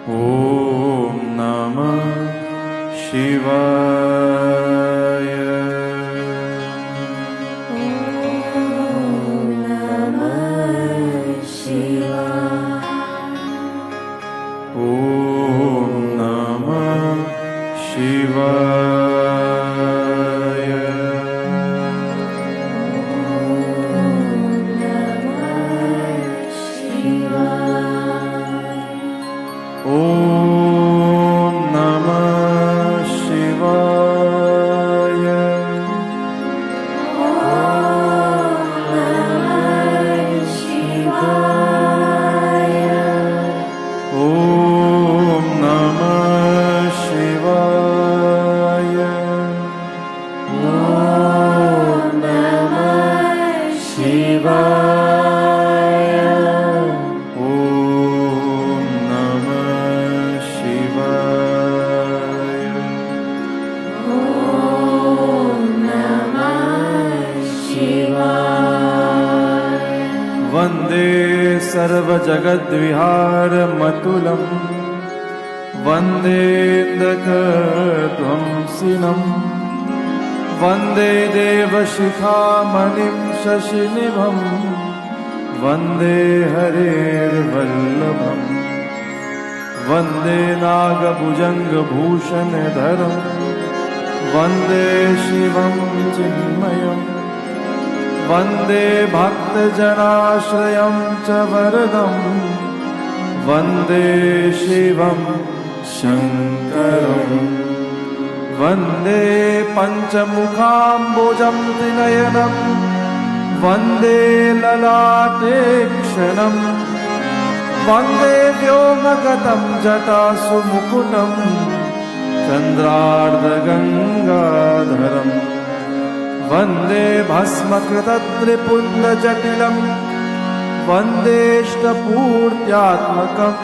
ॐ नमः शिवाय। ॐ नमः शिवाय। ॐ नमः शिवाय। ॐ नमः शिवाय। वन्दे सर्वजगद्विहारमतुलं वन्देन्दकध्वंसिनं वन्दे देवशिखामणिं शशिनिभं वन्दे हरेर्वल्लभं वन्दे नागभुजङ्गभूषणधरं वन्दे शिवं चिन्मयम् वन्दे भक्तजनाश्रयं च वरदं वन्दे शिवं शङ्करं वन्दे पञ्चमुखाम्बुजं त्रिनयनं वन्दे ललाटेक्षणं वन्दे व्योमगतं जटासुमुकुटं चन्द्रार्धगङ्गाधरम् वन्दे भस्मकृतत्रिपुण्डजटिलं वन्देष्टपूर्त्यात्मकं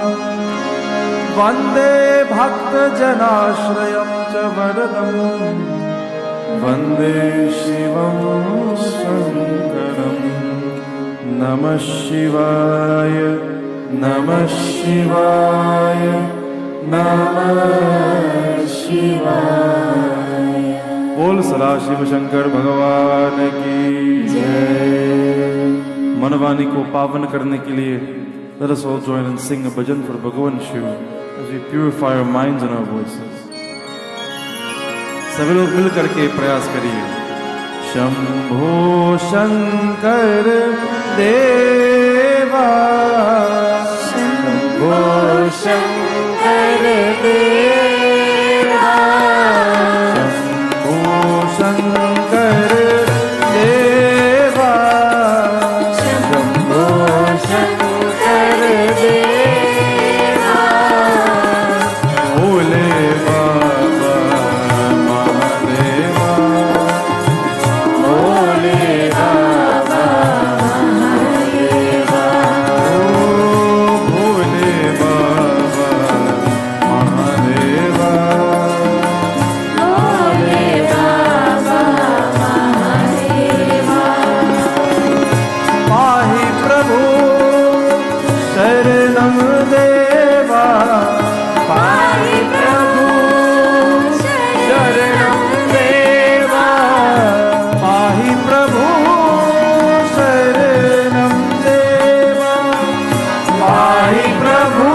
वन्दे भक्तजनाश्रयं च वरदं वन्दे शिवं शङ्करं। नमः शिवाय नमः शिवाय नमः शिवाय। बोल सदाशिव शंकर भगवान की जय। मनवाणी को पावन करने के लिए let us all join and sing a bhajan for Bhagavan Shiva as we purify our minds and our voices. सभी लोग मिल करके प्रयास करिए। शंभो शंकर देवा शंभो शंकर देवा शंकर देवा शंभो शंकर देवा भोले बाबा महादेवा भोले बाबा महादेवा ओ भोले बाबा महादेवा शरणं देवा पाहि प्रभु शरणं देवा पाहि प्रभु शरणं देवा पाहि प्रभु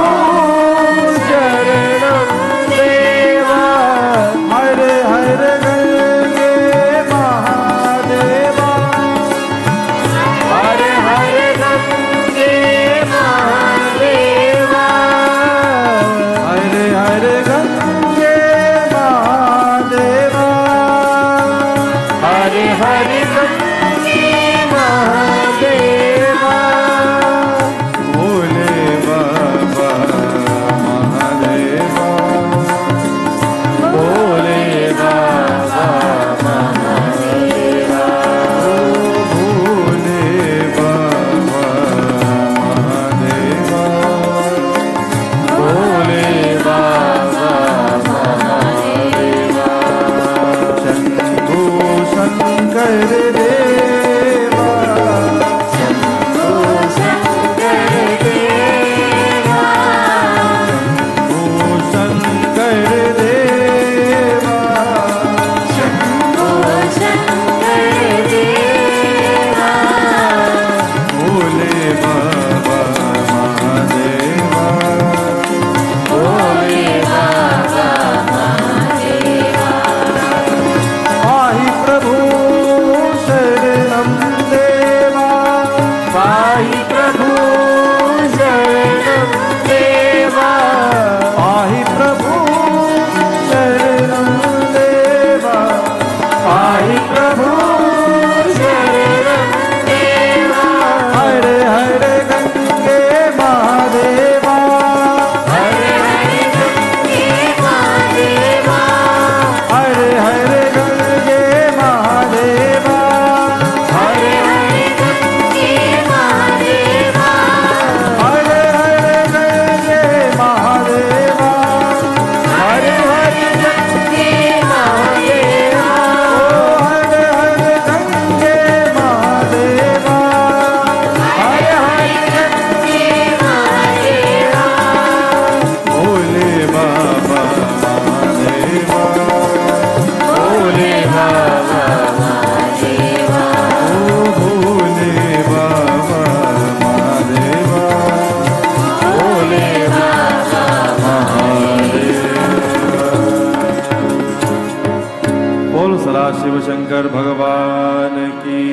शंकर भगवान की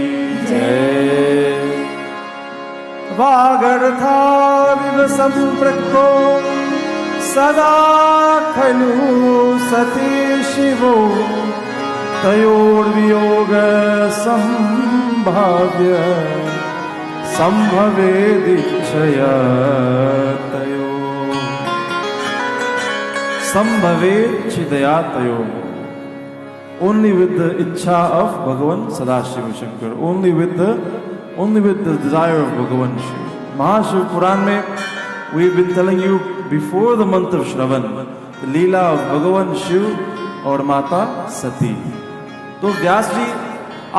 जय। वागर्थाविव संपृक्तो सदा खलु सती शिवो तयोर्वियोग संभाव्य संभवेदिच्छया तयो। संभवेच्छिदया तयो, only with the ichha of Bhagavan Sadashiva Shankar, only with the desire of Bhagavan Shiv. Mahashiv Puran mein we've been telling you before the month of Shravan the Leela of Bhagavan Shiv और माता सती। तो व्यास जी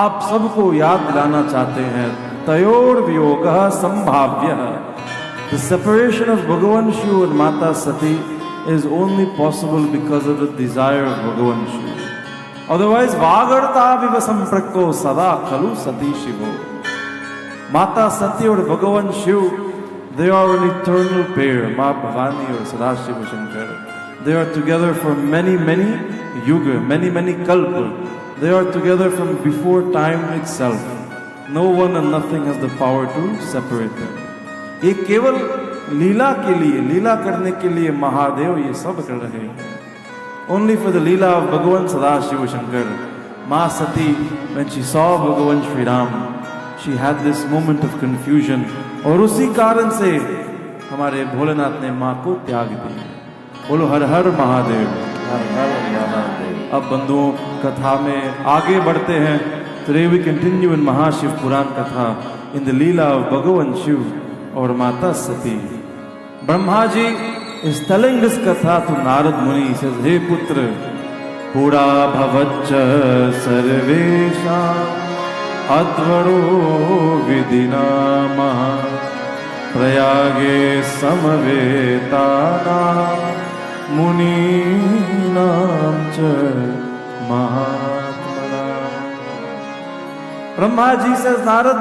आप सबको याद दिलाना चाहते हैं तयोर वियोगः संभाव्यः, the separation of Bhagavan Shiv and Mata Sati is only possible because of the desire of Bhagavan Shiv. Otherwise, vagarta viva samprakto sada khalu sati shivo. Mata Sati or Bhagavan Shiv, they are an eternal pair, Ma Bhavani or Sadashiva Shankar. They are together for many, many yuga, many, many kalpa. They are together from before time itself. No one and nothing has the power to separate them. ये केवल लीला के लिए, लीला करने के लिए महादेव ये सब कर रहे हैं। Only for the Leela of Bhagavan Sadashiva Shankar, Ma Sati, when she saw Bhagavan Shri Ram, she had this moment of confusion, और उसी कारण से हमारे भोलेनाथ ने माँ को त्याग दिया। बोलो हर हर महादेव, हर हर महादेव। अब बंधुओं कथा में आगे बढ़ते हैं। Today we continue in Mahashiv Puran Katha in the Leela of Bhagavan Shiv और माता सती। Brahma ji is telling this katha to Narad Muni. He says, हे पुत्र पुरा भवच्च सर्वेषां अध्वरो विधिनामः प्रयागे समवेतानां मुनीनां च महात्मनां। Brahma ji says, Narad,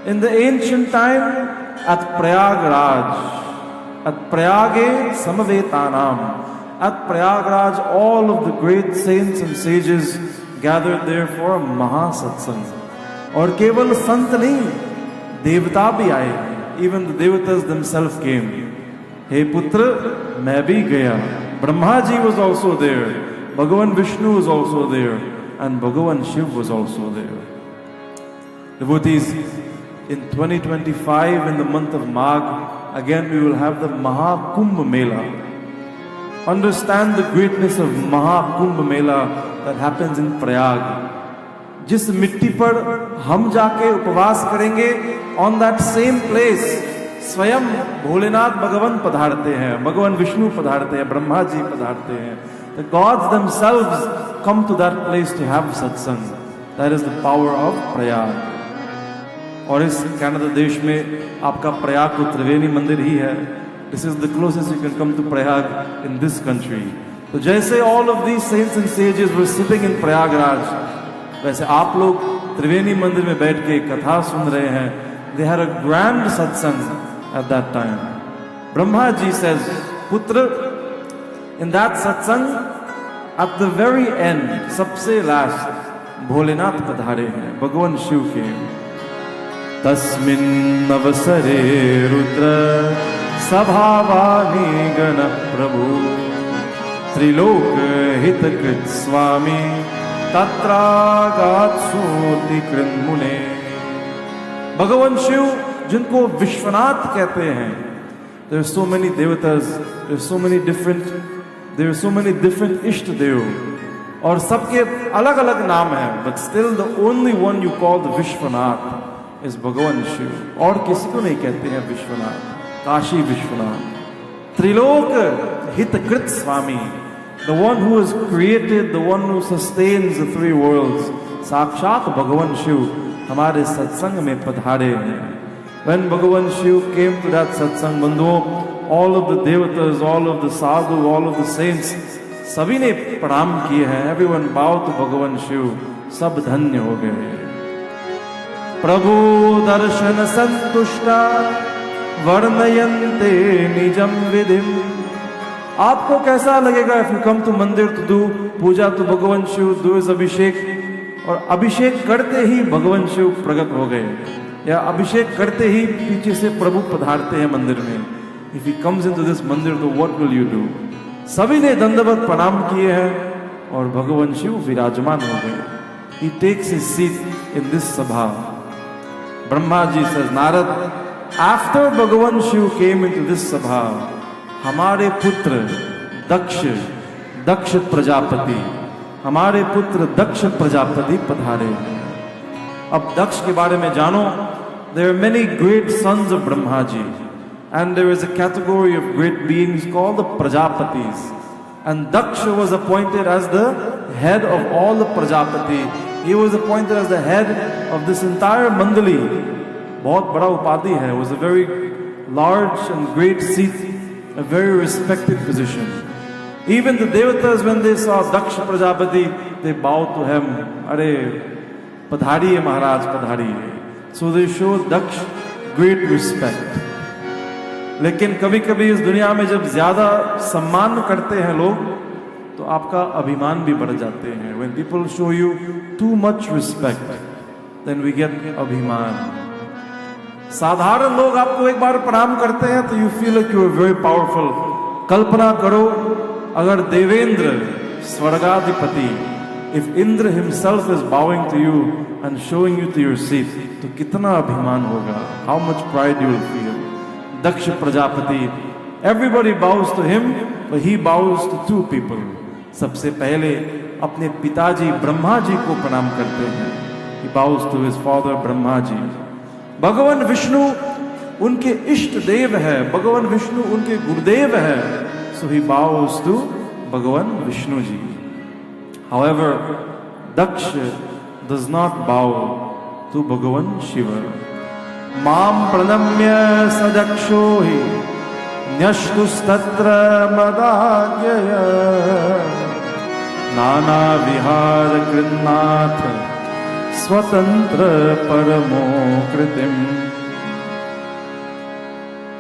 in the ancient time at Prayagraj, at Prayage Samavetanam, at Prayagraj, all of the great saints and sages gathered there for a Mahasatsang. और केवल संत नहीं, देवता भी आए, even the devatas themselves came. हे पुत्र, मैं भी गया. Brahma ji was also there, Bhagavan Vishnu was also there, and Bhagavan Shiv was also there. Devotees, in 2025, in the month of Magh, again we will have the Mahakumbh Mela. Understand the greatness of Mahakumbh Mela that happens in Prayag. जिस मिट्टी पर हम जाके उपवास करेंगे, on that same place, स्वयं भोलेनाथ भगवान पधारते हैं, भगवान विष्णु पधारते हैं, ब्रह्मा जी पधारते हैं. The gods themselves come to that place to have satsang. That is the power of Prayag. और इस कनाडा देश में आपका प्रयाग तो त्रिवेणी मंदिर ही है. This is the closest you can come to Prayag in this country. तो जैसे all of these saints and sages were sitting in Prayagraj, वैसे आप लोग त्रिवेणी मंदिर में बैठ के कथा सुन रहे हैं. They had a grand satsang at that time. Brahma ji says, पुत्र, in that satsang, at the very end, सबसे last, भोलेनाथ पधारे हैं, भगवान शिव के. तस्मिन् अवसरे रुद्र सभावानी गण प्रभु त्रिलोक हितकृत स्वामी तत्रागात्सोति कृन्मुने. भगवान शिव जिनको विश्वनाथ कहते हैं, there are so many devatas, there are so many different इष्ट देव और सबके अलग अलग नाम हैं, but still the only one you call the Vishwanath is भगवान शिव. और किसी को नहीं कहते हैं विश्वनाथ, काशी विश्वनाथ. त्रिलोक हितकृत स्वामी, the one who has created, the one who sustains the three worlds, साक्षात भगवान शिव हमारे सत्संग में पधारे हैं. When Bhagavan Shiv came to that satsang, बंधुओं, all of the devatas, all of the sadhu, all of the saints, सभी ने प्रणाम किए हैं. Everyone bowed to भगवान शिव, सब धन्य हो गए. प्रभु दर्शन संतुष्टा वर्णयन्ते निजम विधिम आपको कैसा लगेगा इफ यू कम टू मंदिर टू डू पूजा टू भगवान शिव, डू इज अभिषेक, और अभिषेक करते ही भगवान शिव प्रकट हो गए, या अभिषेक करते ही पीछे से प्रभु पधारते हैं मंदिर में। If he comes into this मंदिर तो व्हाट विल यू डू? सभी ने दंडवत प्रणाम किए हैं और भगवान शिव विराजमान हो गए। He takes his seat in this सभा। ब्रह्मा जी says, नारद, आफ्टर भगवान शिव केम इनटू दिस सभा, हमारे पुत्र दक्ष प्रजापति, हमारे पुत्र दक्ष प्रजापति पधारे। अब दक्ष के बारे में जानो। There are many great sons of Brahma ji, and there is a category of great beings called the Prajapatis. And Daksha was appointed as the head of all the Prajapati. He was appointed as the head of this entire Mandali. बहुत बड़ा उपाधि है. It was a very large and great seat, a very respected position. Even the devatas, when they saw Daksha Prajapati, they bowed to him. अरे पधारिए महाराज पधारिए. So they showed Daksha great respect. लेकिन कभी कभी इस दुनिया में जब ज्यादा सम्मान करते हैं लोग तो आपका अभिमान भी बढ़ जाते हैं. When people show you too much respect, then we get अभिमान. साधारण लोग आपको एक बार प्रणाम करते हैं तो you feel like you are very powerful. कल्पना करो अगर Devendra स्वर्गाधिपति, if Indra himself is bowing to you and showing you to your seat, तो कितना अभिमान होगा. How much pride you will feel. Daksha Prajapati, everybody bows to him, but he bows to two people. सबसे पहले अपने पिताजी ब्रह्मा जी को प्रणाम करते हैं. He bows to his father Brahma ji. भगवान विष्णु उनके इष्ट देव है, भगवान विष्णु उनके गुरुदेव है. So he bows to भगवान Vishnu ji. However, Daksha does not bow to भगवान शिव. माम प्रणम्य सदक्षो हि न्यष्टुस्तत्र मदाज्ञया नाना विहार कृन्नाथ स्वतंत्र परमो कृतिम.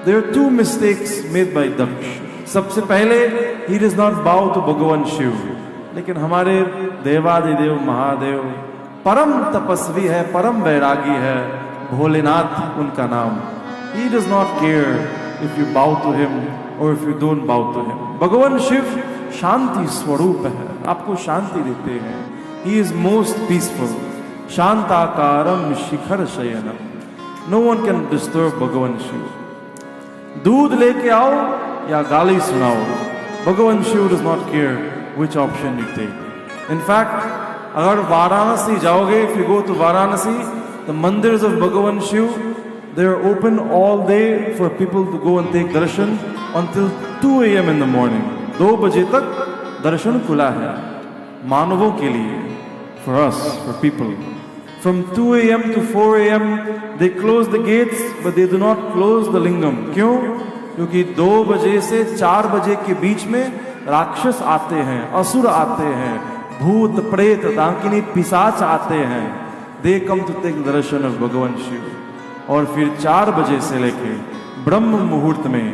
There are two mistakes made by Daksha. सबसे पहले he does not bow to भगवान शिव. लेकिन हमारे देवादिदेव महादेव परम तपस्वी है, परम वैरागी है, भोलेनाथ उनका नाम. He does not care if you bow to him or if you don't bow to him. भगवान शिव शांति स्वरूप है, आपको शांति देते हैं. He is most peaceful. शांताकारम Shikhar शयनम. No one can disturb भगवान शिव. दूध लेके आओ या गाली सुनाओ, भगवान Shiv does not care which option you take. In fact, अगर वाराणसी जाओगे, if you go to Varanasi, the mandirs of Bhagavan Shiv, they are open all day for people to go and take darshan until 2 a.m. in the morning. 2 बजे तक दर्शन खुला है मानवों के लिए, for us, for people. From 2 a.m. to 4 a.m. they close the gates, but they do not close the lingam. क्यों? क्योंकि 2 बजे से 4 बजे के बीच में राक्षस आते हैं, असुर आते हैं, भूत प्रेत डाकिनी पिशाच आते हैं. They come to take the darshan of भगवान शिव. और फिर 4 बजे से लेके ब्रह्म मुहूर्त में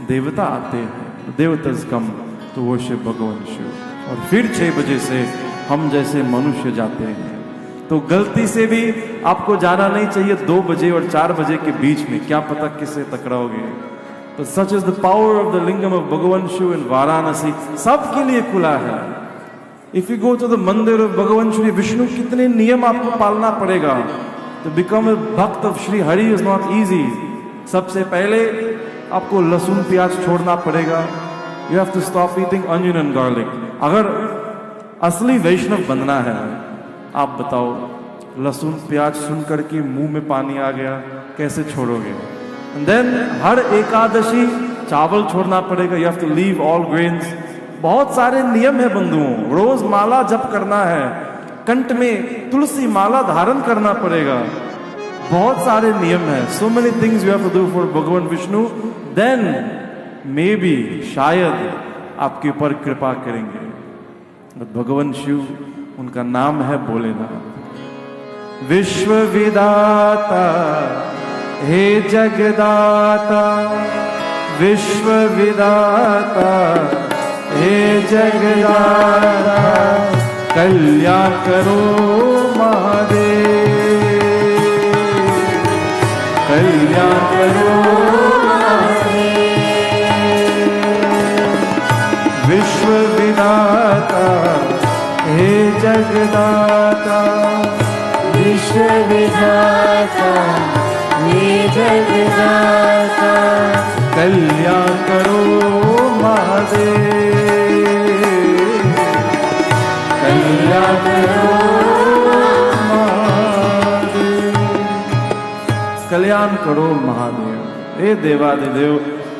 देवता आते हैं. देवतास कम टू वर्शिप भगवान शिव. और फिर 6 बजे से हम जैसे मनुष्य जाते हैं. तो गलती से भी आपको जाना नहीं चाहिए 2 बजे और 4 बजे के बीच में, क्या पता किससे टकराओगे. तो such is the power of the lingam of भगवान शिव इन वाराणसी. सबके लिए खुला है. If you go to the मंदिर of भगवान श्री विष्णु, कितने नियम आपको पालना पड़ेगा. To become a भक्त of Shri Hari is not easy. सबसे पहले आपको लहसुन प्याज छोड़ना पड़ेगा. You have to stop eating onion and garlic. अगर असली वैष्णव बनना है, आप बताओ, लहसुन प्याज सुन करके मुंह में पानी आ गया, कैसे छोड़ोगे. And then हर एकादशी चावल छोड़ना पड़ेगा. You have to leave all grains. बहुत सारे नियम है बंधुओं. रोज माला जप करना है, कंठ में तुलसी माला धारण करना पड़ेगा. बहुत सारे नियम है. So many things you have to do for भगवान विष्णु. Then maybe शायद आपके ऊपर कृपा करेंगे. भगवान शिव, उनका नाम है भोलेनाथ. विश्व विदाता हे जगदाता, विश्व विदाता हे जगदाता कल्याण करो महादेव, कल्याण करो विश्व विधाता हे जगदाता, विश्व विधाता हे जगदाता कल्याण करो महादेव, कल्याण करो महादेव, कल्याण करो महादेव। हे देवादिदेव,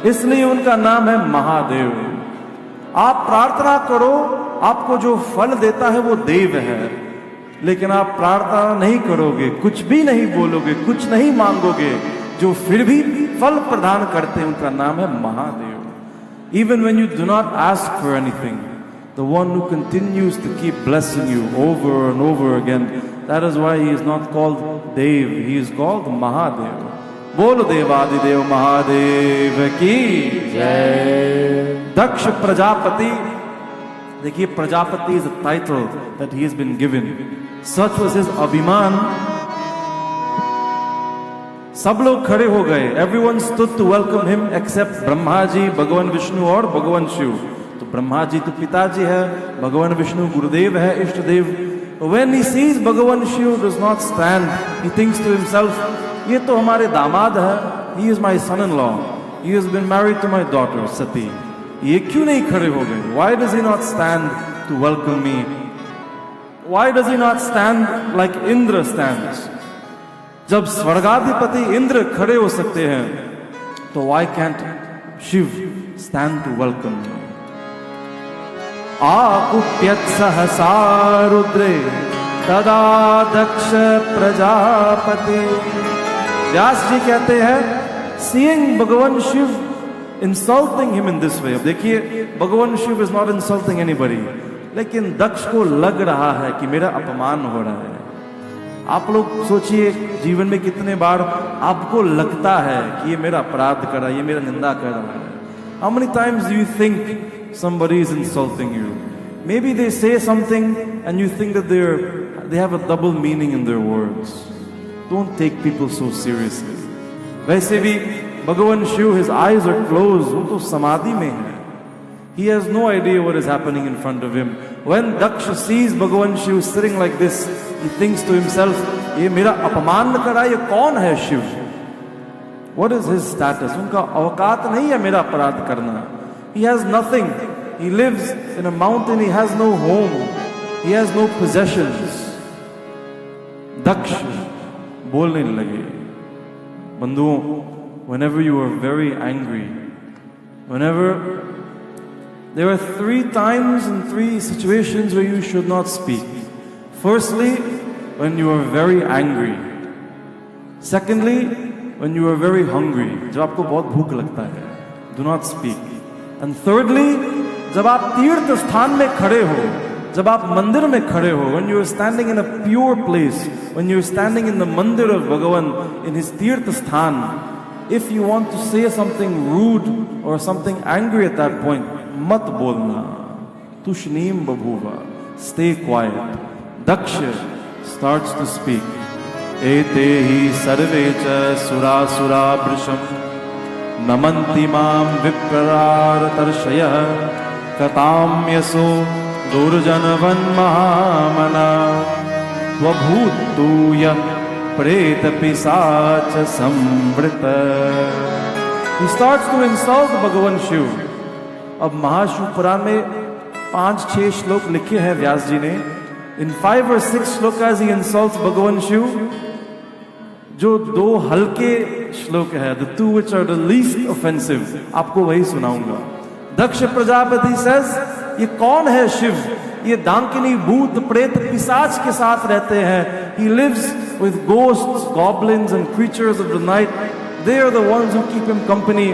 इसलिए उनका नाम है महादेव। आप प्रार्थना करो, आपको जो फल देता है वो देव है, लेकिन आप प्रार्थना नहीं करोगे, कुछ भी नहीं बोलोगे, कुछ नहीं मांगोगे, जो फिर भी फल प्रदान करते हैं उनका नाम है Mahadev. Even when you do not ask for anything, the one who continues to keep blessing you over and over again, that is why he is not called Dev, he is called Mahadev. बोलो देवादिदेव महादेव की जय। दक्ष प्रजापति, देखिए Prajapati is a title that he has been given. Such was his अभिमान। सब लोग खड़े हो गए, everyone stood to welcome him except Brahma ji, भगवान विष्णु और भगवान शिव। तो ब्रह्मा जी तो पिताजी है, भगवान विष्णु गुरुदेव है, इष्ट देव। When he sees भगवान Shiv does not stand, he thinks to himself, ये तो हमारे दामाद है, he is my son-in-law, he has been married to my daughter सती, ये क्यों नहीं खड़े हो गए? Why does he not stand to welcome me? Why does he not stand like Indra stands? जब स्वर्गाधिपति इंद्र खड़े हो सकते हैं, तो why can't Shiv stand to welcome me? आकुप्यत् सहसा रुद्रे तदा दक्ष प्रजापति। व्यास जी कहते हैं, seeing भगवान Shiv insulting him in this way। अब देखिए भगवान Shiv is not insulting anybody, लेकिन दक्ष को लग रहा है कि मेरा अपमान हो रहा है। आप लोग सोचिए जीवन में कितने बार आपको लगता है कि ये मेरा अपराध कर रहा है, ये मेरा निंदा कर रहा है। How many times do you think somebody is insulting you? Maybe they say something and you think that they have a double meaning in their words. Don't take people so seriously. वैसे भी भगवान Shiv, his eyes are closed, वो तो समाधि में है। He has no idea what is happening in front of him. When Daksha sees Bhagavan Shiv sitting like this, he thinks to himself, ये मेरा अपमान करा, ये कौन है Shiv? What is his status? उनका औकात नहीं है मेरा अपराध करना। He has nothing. He lives in a mountain. He has no home. He has no possessions. Daksha बोलने लगे, बंधुओं, whenever you are very angry, whenever there are 3 times and 3 situations where you should not speak. Firstly, when you are very angry. Secondly, when you are very hungry, जब आपको बहुत भूख लगता है, do not speak. And thirdly, जब आप तीर्थ स्थान में खड़े हो, जब आप मंदिर में खड़े हो, when you are standing in a pure place, when you are standing in the mandir of Bhagavan, in his तीर्थ स्थान, if you want to say something rude or something angry at that point, मत बोलना। तुष्णीम बभूवा, stay quiet. Daksha starts to speak. एते हि सर्वे च सुरासुरा वृषम् नमन्ति मां विप्रारतर्षयः कताम्यसो दुर्जनवन्महामना त्वभूतूय प्रेत पिशाच संवृत। He starts to insult Bhagavan Shiv. अब महाशिव पुराण में 5-6 श्लोक लिखे हैं व्यास जी ने। In 5 or 6 shlokas he insults Bhagavan Shiv। जो 2 हल्के श्लोक है, the 2 which are the least offensive, आपको वही सुनाऊंगा। दक्ष प्रजापति says, ये कौन है शिव? ये दांकिनी भूत प्रेत पिशाच के साथ रहते हैं। He lives with ghosts, goblins and creatures of the night. They are the ones who keep him company.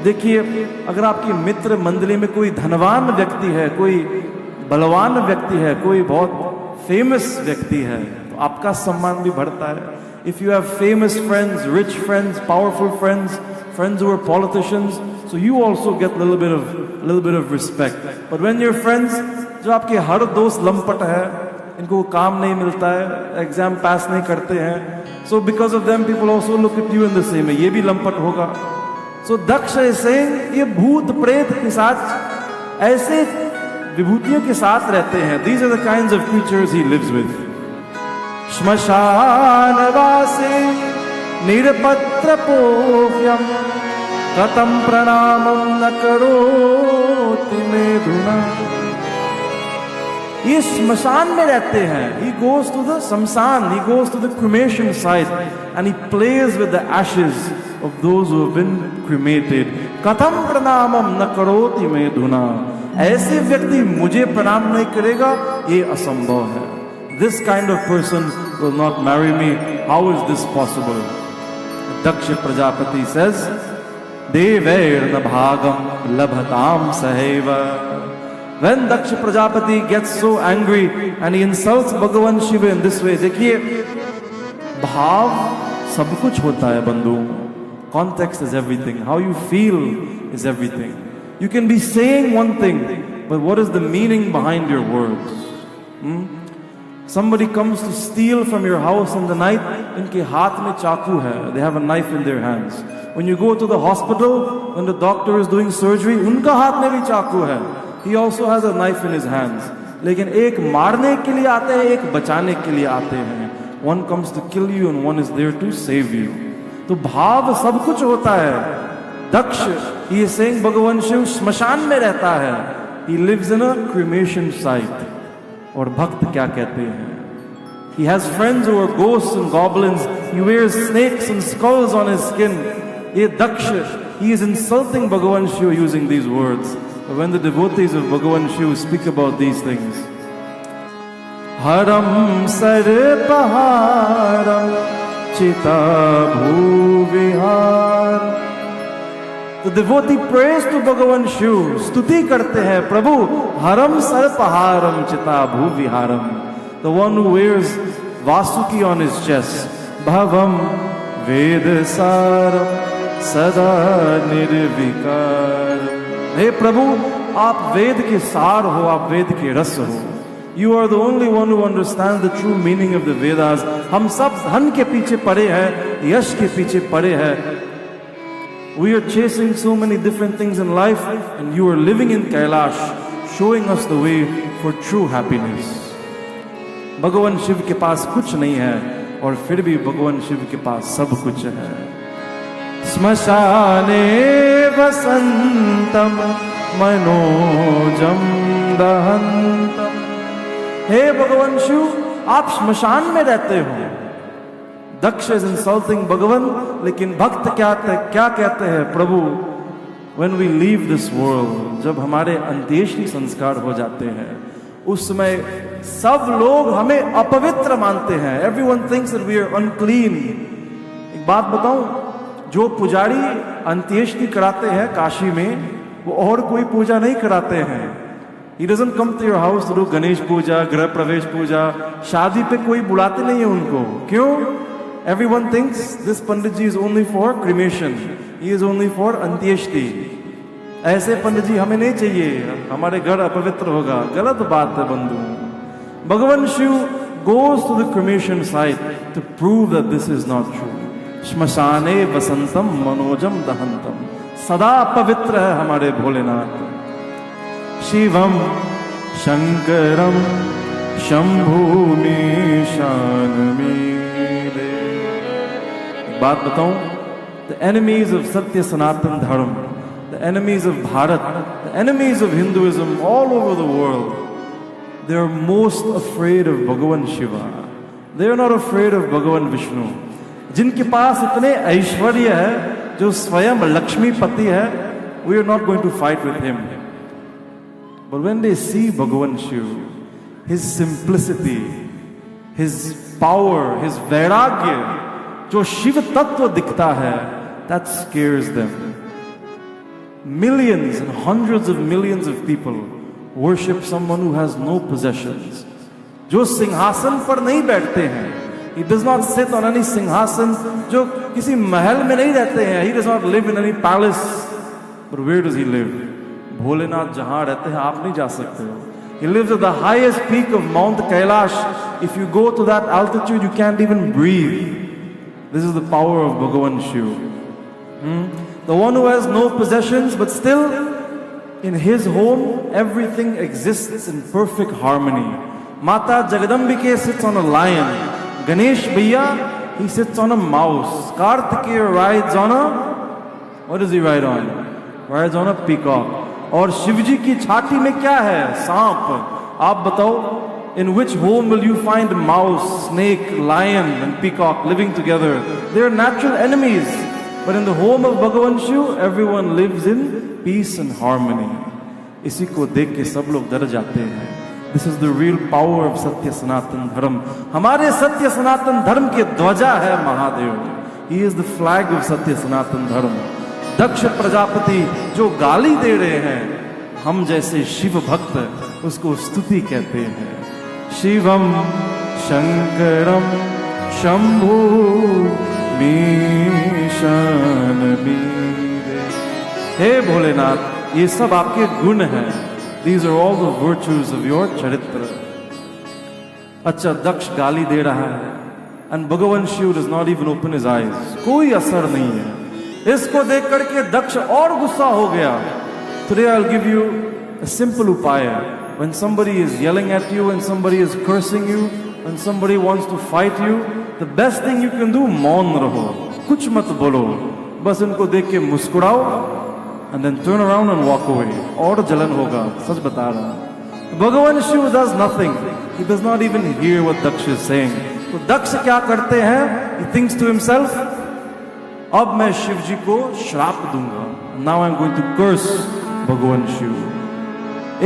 देखिए, अगर आपकी मित्र मंडली में कोई धनवान व्यक्ति है, कोई बलवान व्यक्ति है, कोई बहुत फेमस व्यक्ति है, तो आपका सम्मान भी बढ़ता है। If you have famous friends, rich friends, powerful friends, friends who are politicians, so you also get a little bit of respect. But when your friends, जो आपके हर दोस्त लंपट है, इनको काम नहीं मिलता है, एग्जाम पास नहीं करते हैं, so because of them people also look at you in the same way, ये भी लंपट होगा. So दक्ष is saying ये भूत प्रेत पिशाच ऐसे विभूतियों के साथ रहते हैं. These are the kinds of creatures he lives with. श्मशानवासे निरपत्र पोह्यम कथम प्रणामं न करोति मेधुना. ये श्मशान में रहते हैं. He goes to the samsan, he goes to the cremation site and he plays with the ashes of those who have been cremated. कथम प्रणामं न करोति मेधुना. ऐसे व्यक्ति मुझे प्रणाम नहीं करेगा, ये असंभव है. This kind of person will not marry me. How is this possible? Daksha Prajapati says, Devairna bhagam labhatam saheva. When Daksha Prajapati gets so angry and he insults Bhagavan Shiva in this way, देखिए, भाव सब कुछ होता है बंधु. Context is everything. How you feel is everything. You can be saying one thing, but what is the meaning behind your words? Somebody comes to steal from your house in the night, इनके हाथ में चाकू है, they have a knife in their hands. When you go to the hospital, when the doctor is doing surgery, उनका हाथ में भी चाकू है. He also has a knife in his hands. लेकिन एक मारने के लिए आते हैं, एक बचाने के लिए आते हैं. One comes to kill you and one is there to save you. तो भाव सब कुछ होता है. दक्ष, he is saying भगवान शिव श्मशान में रहता है. He lives in a cremation site. और भक्त क्या कहते हैं? He has friends who are ghosts and goblins. He wears snakes and skulls on his skin. ये दक्ष, he is insulting Bhagavan Shiva using these words. But when the devotees of Bhagavan Shiva speak about these things, Haram sarpaharam chita bhuvihar. The devotee prays to Bhagavan Shiva, स्तुति करते हैं, प्रभु हरम सर्पहारम चिता भूविहारम. The one who wears Vasuki on his chest, Bhavam Vedasaram Sada Nirvikar. हे प्रभु, आप वेद के सार हो, आप वेद के रस हो. You are the only one who understands the true meaning of the Vedas. हम सब धन के पीछे पड़े हैं, यश के पीछे पड़े हैं. We are chasing so many different things in life, and you are living in Kailash, showing us the way for true happiness. भगवान शिव के पास कुछ नहीं है, और फिर भी भगवान शिव के पास सब कुछ है. श्मशाने वसंतम मनोजम दहंतम. हे भगवान शिव, आप श्मशान में रहते हो. दक्ष is insulting भगवान, लेकिन भक्त क्या कहते हैं? प्रभु, when we leave this world, जब हमारे अंत्येष्टि संस्कार हो जाते हैं, उस समय सब लोग हमें अपवित्र मानते हैं. Everyone thinks that we are unclean. एक बात बताऊं, जो पुजारी अंत्येष्टि कराते हैं काशी में, वो और कोई पूजा नहीं कराते हैं. He doesn't come to your house to do Ganesh पूजा, गृह प्रवेश पूजा. शादी पे कोई बुलाते नहीं है उनको. क्यों? Everyone thinks this Pandit ji is only for cremation. He is only for अंत्येष्टि. ऐसे पंडित जी हमें नहीं चाहिए, हमारे घर अपवित्र होगा. गलत बात है बंधु. भगवान Shiv goes to the cremation site to prove that this is not true. श्मशाने वसंतम मनोजम दहंतम. सदा पवित्र है हमारे भोलेनाथ. शिवम शंकरम शंभूमि शानमी. बात बताऊं, the enemies of Satya Sanatan Dharma, the enemies of Bharat, the enemies of Hinduism all over the world, they are most afraid of Bhagavan Shiva. They are not afraid of Bhagavan Vishnu. जिनके पास इतने ऐश्वर्य है, जो स्वयं लक्ष्मीपति है, we are not going to fight with him. But when they see Bhagavan Shiva, his simplicity, his power, his vairagya, जो शिव तत्व दिखता है, that scares them. Millions and hundreds of millions of people worship someone who has no possessions. जो सिंहासन पर नहीं बैठते हैं. He does not sit on any सिंहासन. जो किसी महल में नहीं रहते हैं. He does not live in any palace. But where does he live? Bholenath जहां रहते हैं आप नहीं जा सकते हो. He lives at the highest peak of Mount Kailash. If you go to that altitude, you can't even breathe. This is the power of Bhagavan Shiv. The one who has no possessions, but still in his home, everything exists in perfect harmony. Mata Jagadambike sits on a lion. Ganesh Bhaiya, he sits on a mouse. Kartikeya rides on a, what does he ride on? Rides on a peacock. और शिवजी की छाती में क्या है? सांप. आप बताओ, in which home will you find mouse, snake, lion and peacock living together? They are natural enemies. But in the home of Bhagavan Shiv, everyone lives in peace and harmony. इसी को देख के सब लोग डर जाते हैं. This is the real power of सत्य सनातन धर्म. हमारे सत्य सनातन धर्म के ध्वजा है Mahadev. He is the flag of सत्य सनातन धर्म. दक्ष प्रजापति जो गाली दे रहे हैं, हम जैसे शिव भक्त उसको स्तुति कहते हैं. शिवम शंकरम शंभु मीशान मीरे. हे भोलेनाथ, ये सब आपके गुण हैं. These are all the virtues of your चरित्र. अच्छा, दक्ष गाली दे रहा है and भगवान Shiv does not even open his eyes. कोई असर नहीं है. इसको देख करके दक्ष और गुस्सा हो गया. Today I'll give you a simple upaya. When somebody is yelling at you, when somebody is cursing you, when somebody wants to fight you, the best thing you can do, मौन रहो, कुछ मत बोलो, बस इनको देख के मुस्कुराओ and then turn around and walk away. और जलन होगा, सच बता रहा हूं. भगवान Shiv does nothing. He does not even hear what Daksh is saying. तो दक्ष क्या करते हैं? He thinks to himself, अब मैं शिव जी को श्राप दूंगा. Now I'm going to curse भगवान शिव.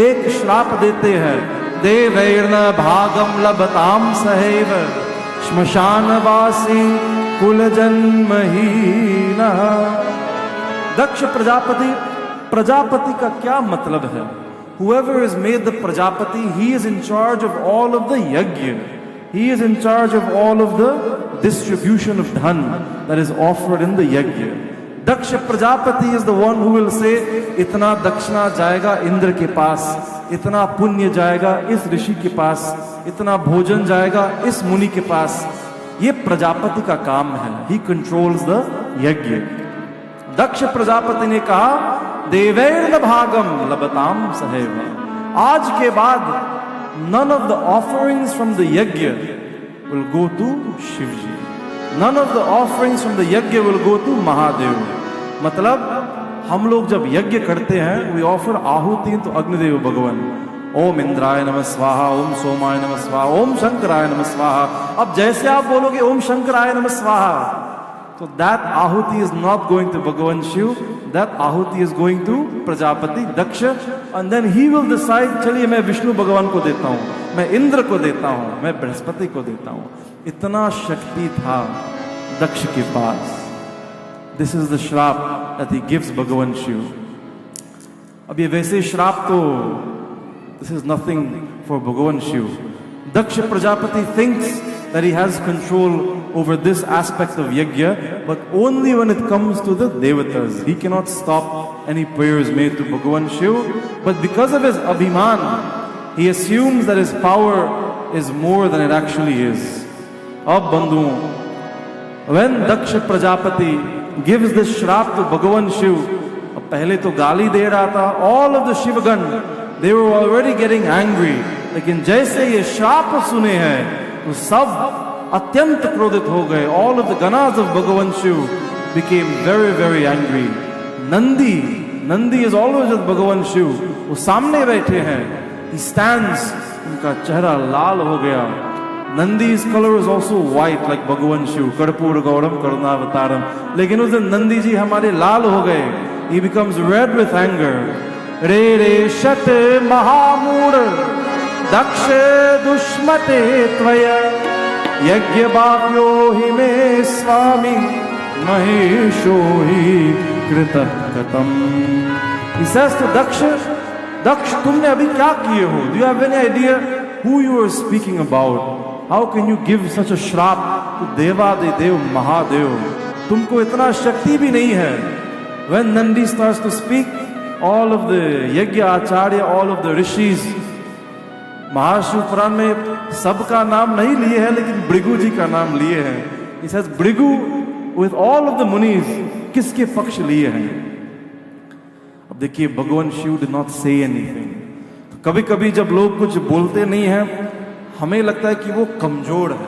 एक श्राप देते हैं. देवैर्न भागम लभताम सहैव श्मशानवासी कुलजन्महीनः. दक्ष प्रजापति का क्या मतलब है? Whoever is made the Prajapati, he is in charge of all of the yajna. He is in charge of all of the distribution of dhan that is offered in the yajna. Daksha Prajapati is the one who will say, इतना दक्षिणा जाएगा इंद्र के पास, इतना पुण्य जाएगा इस ऋषि के पास, इतना भोजन जाएगा इस मुनि के पास. ये प्रजापति का काम है. He controls the यज्ञ. दक्ष प्रजापति ने कहा, देवैर्न भागम लभताम सहैव. आज के बाद none of the offerings from the yajna will go to Shivji. None of the offerings from the yajna will go to Mahadev. मतलब हम लोग जब यज्ञ करते हैं, we offer आहुति to अग्निदेव भगवान. ओम इंद्राय नमः स्वाहा, ओम सोमाय नमः स्वाहा, ओम शंकराय नमः स्वाहा. अब जैसे आप बोलोगे ओम शंकराय नमः स्वाहा, so that ahuti is not going to Bhagavan Shiv. That ahuti is going to Prajapati Daksha, and then he will decide, चलिए मैं विष्णु भगवान को देता हूँ, मैं इंद्र को देता हूँ, मैं बृहस्पति को देता हूँ. इतना शक्ति था दक्ष के पास. This is the श्राप that he gives Bhagavan Shiv. अब ये वैसे श्राप तो, this is nothing for Bhagavan Shiv. Daksha Prajapati thinks that he has control over this aspect of yajna, but only when it comes to the devatas. He cannot stop any prayers made to Bhagavan Shiv, but because of his abhiman, he assumes that his power is more than it actually is. Ab bandhuon, when Daksha Prajapati gives this shrap to Bhagavan Shiv, ab pehle to gali de raha tha, all of the Shivagan, they were already getting angry. लेकिन जैसे ये श्राप सुने हैं, तो सब अत्यंत क्रोधित हो गए. All of the ganas of Bhagavan Shiv became very, very angry. Nandi is always with Bhagavan Shiv. वो सामने बैठे हैं. He stands. उनका चेहरा लाल हो गया. Nandi's color is also white like Bhagavan Shiv. Karpur Gauram Karunavataram. लेकिन उस दिन नंदी जी हमारे लाल हो गए. He becomes red with anger. रे रे शत महामूढ़ दक्ष दुष्मते त्वया यज्ञ बाह्यो हि मे स्वामी महेशो हि कृतः कतम. He says to Daksh, तुमने अभी क्या किए हो? Do you have any idea who you are speaking about? How can you give such a श्राप to देवादिदेव महादेव? तुमको इतना शक्ति भी नहीं है. when Nandi starts to speak, all of the Yajna Acharya, all of the rishis, महाशिव पुराण में सबका नाम नहीं लिए हैं, लेकिन भृगु जी का नाम लिए हैं. He says Bhrigu with all of the munis किसके पक्ष लिए हैं. अब देखिए, भगवान Shiv did not say anything. कभी कभी जब लोग कुछ बोलते नहीं हैं, हमें लगता है कि वो कमजोर है.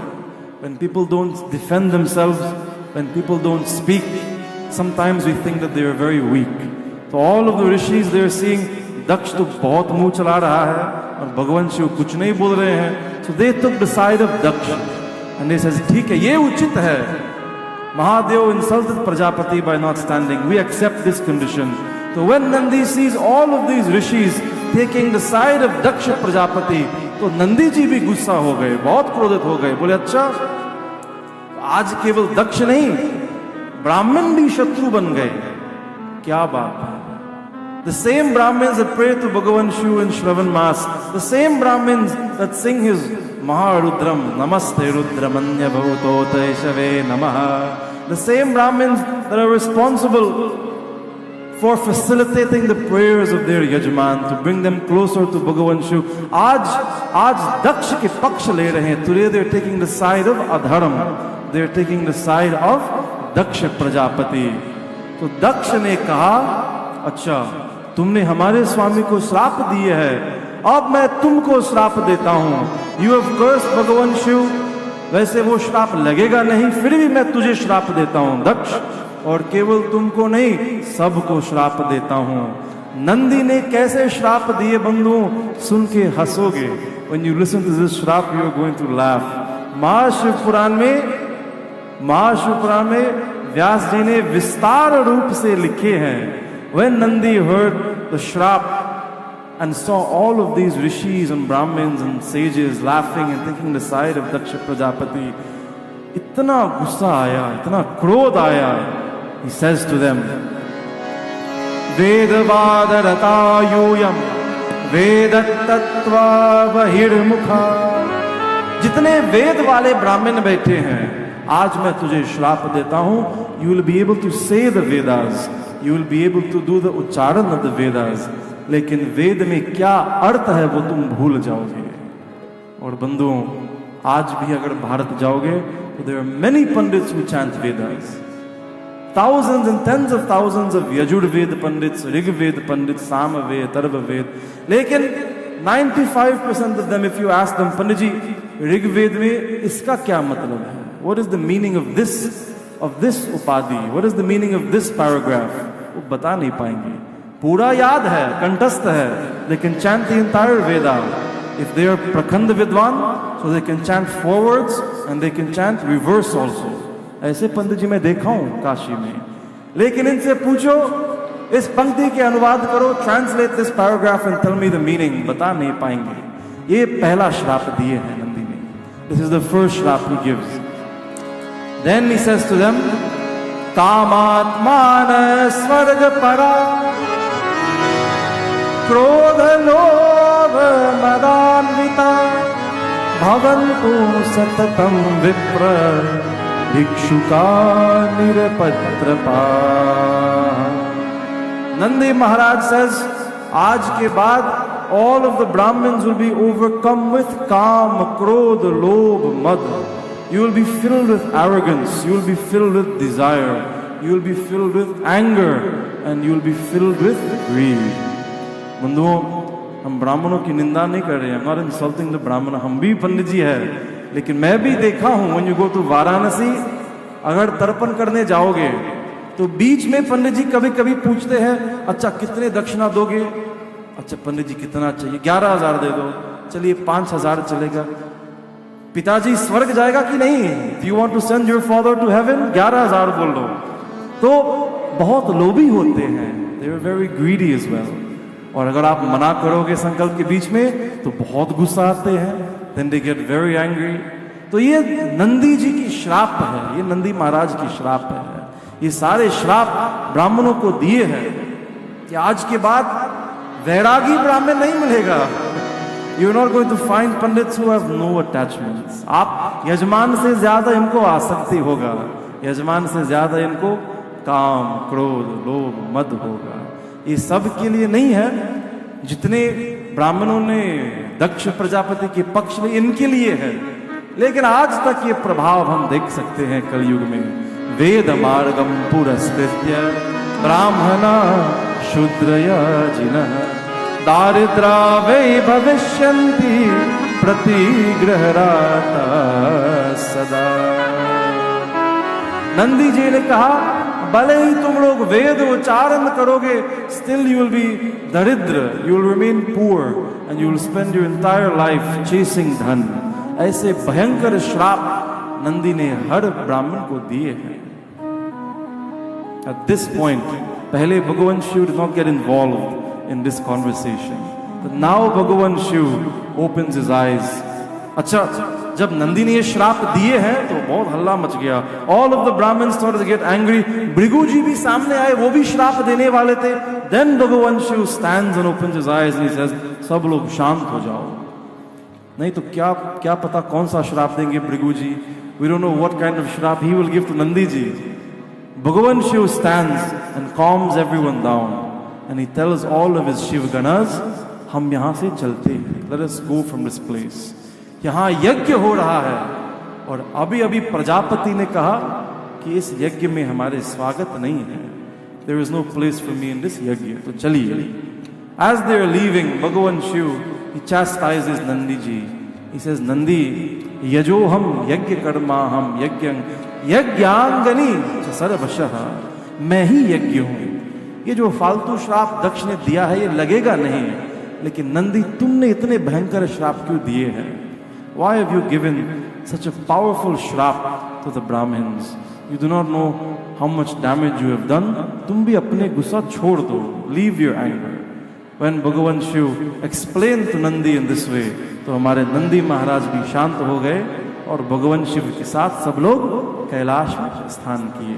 When people don't defend themselves, when people don't speak, sometimes we think that they are very weak. So all of the rishis, they are seeing दक्ष तो बहुत मुंह चला रहा है और भगवान शिव कुछ नहीं बोल रहे हैं. So they took the side of Daksha and they says, ठीक है, ये उचित है. Mahadev insulted Prajapati by not standing. We accept this condition. So when Nandi sees all of these rishis taking the side of Daksha Prajapati, तो नंदी जी भी गुस्सा हो गए, बहुत क्रोधित हो गए. बोले अच्छा, आज केवल दक्ष नहीं, ब्राह्मण भी शत्रु बन गए. क्या बात है. The same Brahmins that pray to Bhagavan Shiv in Shravan Mas, the same Brahmins that sing his Maharudram, Namaste Rudramanya Bhautote Shave Namaha, the same Brahmins that are responsible for facilitating the prayers of their Yajman to bring them closer to Bhagavan Shiv, आज दक्ष के पक्ष ले रहे हैं. Today they are taking the side of Adharam, they are taking the side of Daksha Prajapati. तो दक्ष ने कहा, अच्छा तुमने हमारे स्वामी को श्राप दिए है, अब मैं तुमको श्राप देता हूं. यू हैव कर्स्ड भगवान शिव. वैसे वो श्राप लगेगा नहीं, फिर भी मैं तुझे श्राप देता हूं दक्ष, और केवल तुमको नहीं, सबको श्राप देता हूं. नंदी ने कैसे श्राप दिए बंधुओं, सुन के हंसोगे. When you listen to this श्राप, you are going to laugh. महाशिव पुराण में व्यास जी ने विस्तार रूप से लिखे हैं. When Nandi heard the shrap and saw all of these rishis and brahmins and sages laughing and taking the side of Daksha Prajapati, इतना गुस्सा आया, इतना क्रोध आया. He says to them, Vedavada यूयम वेदतत्वा बहिर्मुखा. जितने वेद वाले ब्राह्मण बैठे हैं, आज मैं तुझे श्राप देता हूं. You will be able to say the Vedas. You will be able to do the उच्चारण of the Vedas. लेकिन वेद में क्या अर्थ है वो तुम भूल जाओगे. और बंधुओं, आज भी अगर भारत जाओगे तो there are many pandits who chant Vedas. Thousands and tens of thousands of Yajurved pandits, Rigved pandits, Samaved, Tarvaved. लेकिन 95% of them, if you ask them, पंडित जी ऋग्वेद में इसका क्या मतलब है? What is the meaning of this उपाधि? What is the meaning of this paragraph? वो बता नहीं पाएंगे. पूरा याद है, कंठस्थ है, लेकिन chant the entire Veda. If they are प्रखंड विद्वान, so they can chant forwards and they can chant reverse also. ऐसे पंडित जी मैं देखा हूं काशी में. लेकिन इनसे पूछो, इस पंक्ति के अनुवाद करो, translate this paragraph and tell me the meaning, बता नहीं पाएंगे. ये पहला श्राप दिए हैं नंदी ने. This is the first श्राप he gives. Then he says to them, कामात्मान स्वर्ग परा क्रोध लोभ मदान्विता भवन्तु सततं विप्र भिक्षुका निरपत्रपा. Nandi Maharaj says, आज के बाद all of the Brahmins will be overcome with काम, क्रोध, लोभ, मद. You will be filled with arrogance, you will be filled with desire, you will be filled with anger, and you will be filled with greed. बंधुओं, हम ब्राह्मणों की निंदा नहीं कर रहे हैं. I'm not insulting the Brahmana. हम भी पंडित जी है, लेकिन मैं भी देखा हूं, when you go to Varanasi, अगर तर्पण करने जाओगे तो बीच में पंडित जी कभी कभी पूछते हैं, अच्छा कितने दक्षिणा दोगे? अच्छा पंडित जी कितना चाहिए? 11,000 दे दो. चलिए 5,000 चलेगा. पिताजी स्वर्ग जाएगा कि नहीं? Do you want to send your father to heaven? 11,000 बोल दो. तो बहुत लोभी होते हैं. They are very greedy as well. और अगर आप मना करोगे संकल्प के बीच में तो बहुत गुस्सा आते हैं. Then they get very angry. तो ये नंदी जी की श्राप है, ये नंदी महाराज की श्राप है. ये सारे श्राप ब्राह्मणों को दिए हैं कि आज के बाद वैरागी ब्राह्मण नहीं मिलेगा. You're not going to find pandits who have no attachments. आप यजमान से ज्यादा इनको आसक्ति होगा, यजमान से ज्यादा इनको काम, क्रोध, लोभ, मद होगा। ये सब के लिए नहीं है। जितने ब्राह्मणों ने दक्ष प्रजापति के पक्ष में, इनके लिए है। लेकिन आज तक ये प्रभाव हम देख सकते हैं कलयुग में। वेद मार्गम पुरस्कृत्य ब्राह्मणा शूद्रयाजिनः दारिद्रा वै भविष्यन्ति प्रतिग्रहराता सदा। नंदी जी ने कहा, भले ही तुम लोग वेद उच्चारण करोगे, स्टिल यू विल बी दरिद्र, you will remain poor and you will spend your entire life chasing धन। ऐसे भयंकर श्राप नंदी ने हर ब्राह्मण को दिए हैं। At this point, पहले भगवान Shiv did not get involved in this conversation, but now भगवान शिव opens his eyes. अच्छा, जब नंदी ने ये श्राप दिए हैं तो बहुत हल्ला मच गया। All of the Brahmins started to get angry. Bhrigu जी भी सामने आए, वो भी श्राप देने वाले थे। Then भगवान Shiv stands and opens his eyes and he says, सब लोग शांत हो जाओ, नहीं तो क्या पता कौन सा श्राप देंगे भृगु जी। We don't know what kind of श्राप he will give to Nandi ji. Bhagavan Shiv stands and calms everyone down and he tells all of his Shiv Ganas, हम यहाँ से चलते हैं, let us go from this place. यहाँ यज्ञ हो रहा है और अभी अभी प्रजापति ने कहा कि इस यज्ञ में हमारे स्वागत नहीं है। There is no place for me in this यज्ञ, तो चलिए। As they are leaving, Bhagavan Shiv, he chastises Nandi ji. He says, Nandi, यजो हम यज्ञ कर्मा हम यज्ञांगनी सर्वशः, मैं ही यज्ञ हूं। ये जो फालतू श्राप दक्ष ने दिया है ये लगेगा नहीं, लेकिन नंदी तुमने इतने भयंकर श्राप क्यों दिए हैं? Why have you given such a powerful shrap to the Brahmins? You do not know how much damage you have done. तुम भी अपने गुस्सा छोड़ दो, leave your anger. When Bhagavan Shiv explained to Nandi in this way, तो हमारे नंदी महाराज भी शांत हो गए और भगवान शिव के साथ सब लोग कैलाश में प्रस्थान किए।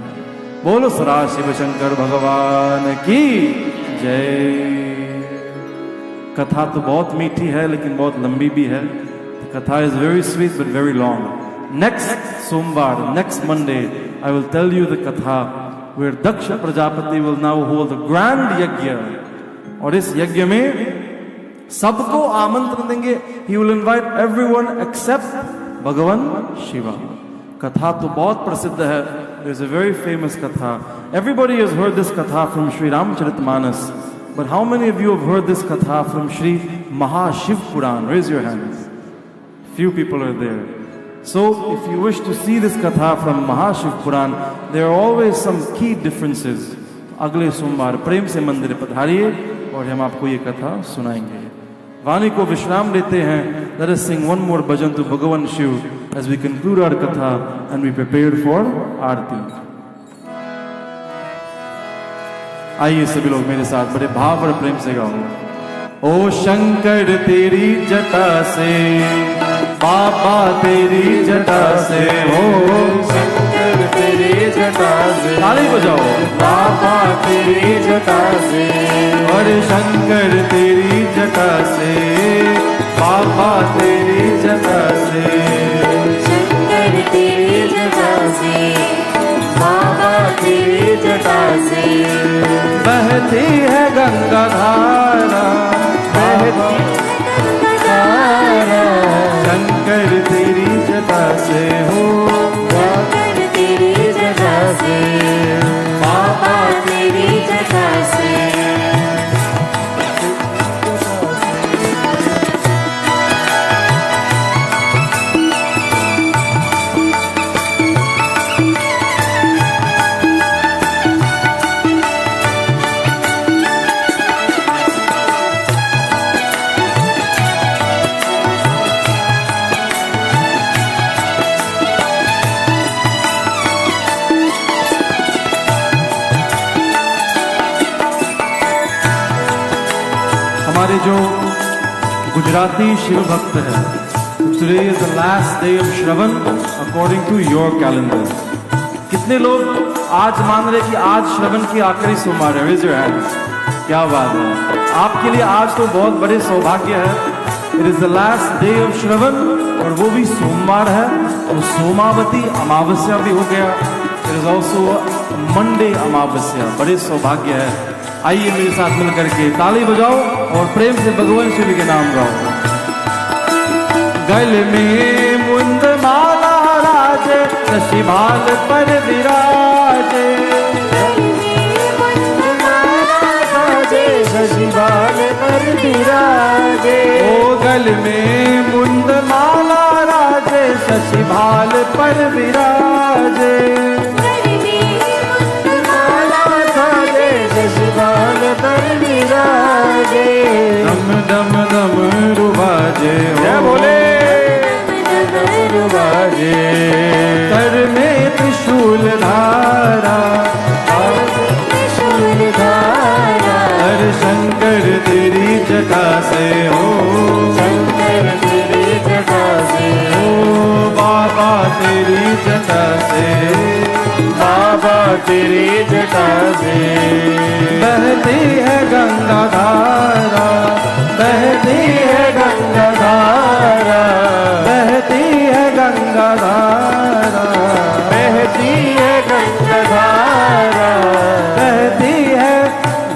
बोलो सदा शिव शंकर भगवान की जय। कथा तो बहुत मीठी है लेकिन बहुत लंबी भी है। कथा is very sweet but very long. Next सोमवार, next Monday, I will tell you the katha where Daksha Prajapati will now hold a grand yajna, और इस यज्ञ में सबको आमंत्रण देंगे। He will invite everyone except भगवान शिवा। कथा तो बहुत प्रसिद्ध है। There is a very famous katha. Everybody has heard this katha from Sri Ramcharitmanas, but how many of you have heard this katha from Sri Mahashiv Puran? Raise your hands. Few people are there. So if you wish to see this katha from Mahashiv Puran, there are always some key differences. अगले सोमवार प्रेम से मंदिर पधारिए और हम आपको ये कथा सुनाएंगे। वाणी को विश्राम लेते हैं। Let us sing one more bhajan to Bhagavan Shiv as we conclude our katha and we prepare for आरती। आइए सभी लोग मेरे साथ बड़े भाव और प्रेम से गाओ। ओ शंकर तेरी जटा से, बाबा तेरी जटा से, ओ शंकर तेरी जटा से, ताली बजाओ। बाबा तेरी जटा से, और शंकर तेरी जटा से, बाबा तेरी जटा से, शंकर तेरी जटा से, बाबा तेरी जटा से, बहती है गंगा धारा, बहती शंकर तेरी जटा से, हो शंकर तेरी जटा से, बाबा तेरी जटा से। हमारे जो गुजराती शिव भक्त है, today is the last day of Shravan according to your calendar. कितने लोग आज मान रहे कि आज श्रवण की आखिरी सोमवार है? Raise your hands. क्या बात है, आपके लिए आज तो बहुत बड़े सौभाग्य है। It is the last day of Shravan और वो भी सोमवार है, तो सोमावती अमावस्या भी हो गया। It there is also Monday Amavasya, बड़े सौभाग्य है। आइए मेरे साथ मिलकर के ताली बजाओ और प्रेम से भगवान शिव के नाम गाओ। गले में मुंद माला राजे, शशि भाल पर विराजे। शशि बाल पर विराजे। ओ गल में मुंद माला राजे, शशि भाल पर विराजे। शशि बाल पर विराजे। दम दम दम रुबाजे, जय भोले। रुबाजे। कर में त्रिशूल धारा, त्रिशूल धारा। हर शंकर तेरी जटा से हो, शंकर तेरी जटा से ओ बाबा तेरी जटा से, बाबा तेरी जटा से। बहती है गंगा धारा, बहती है गंगा धारा, बहती है गंगा धारा, बहती है गंगा धारा। बहती है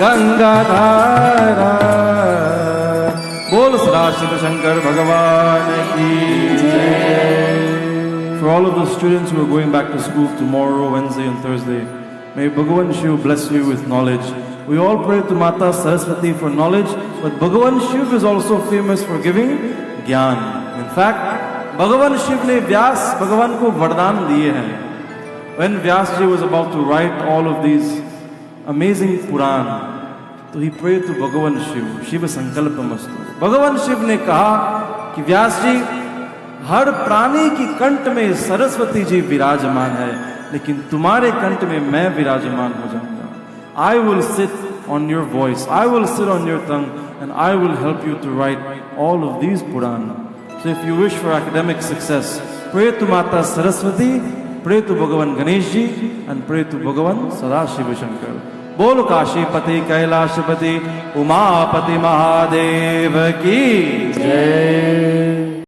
गंगा धारा। बोल सदा शिव शंकर भगवान की जय। For all of the students who are going back to school tomorrow, Wednesday and Thursday, may Bhagavan Shiv bless you with knowledge. We all pray to Mata Saraswati for knowledge, but Bhagavan Shiv is also famous for giving ज्ञान. In fact, Bhagavan Shiv ने व्यास भगवान को वरदान दिए हैं. When Vyas Ji was about to write all of these amazing Puran, तो he prayed to Bhagavan Shiv, Shiva Sankalpamastu. Bhagavan Shiv ने कहा कि व्यास जी, हर प्राणी की कंठ में सरस्वती जी विराजमान है, लेकिन तुम्हारे कंठ में मैं विराजमान हो जाऊंगा. I will sit on your voice, I will sit on your tongue, and I will help you to write all of these Puran. So if you wish for academic success, pray to Mata Saraswati, pray to Bhagavan Ganesh Ji, and pray to Bhagavan Sadashiva Shankar. बोल काशीपति कैलाशपति उमापति महादेव की जय।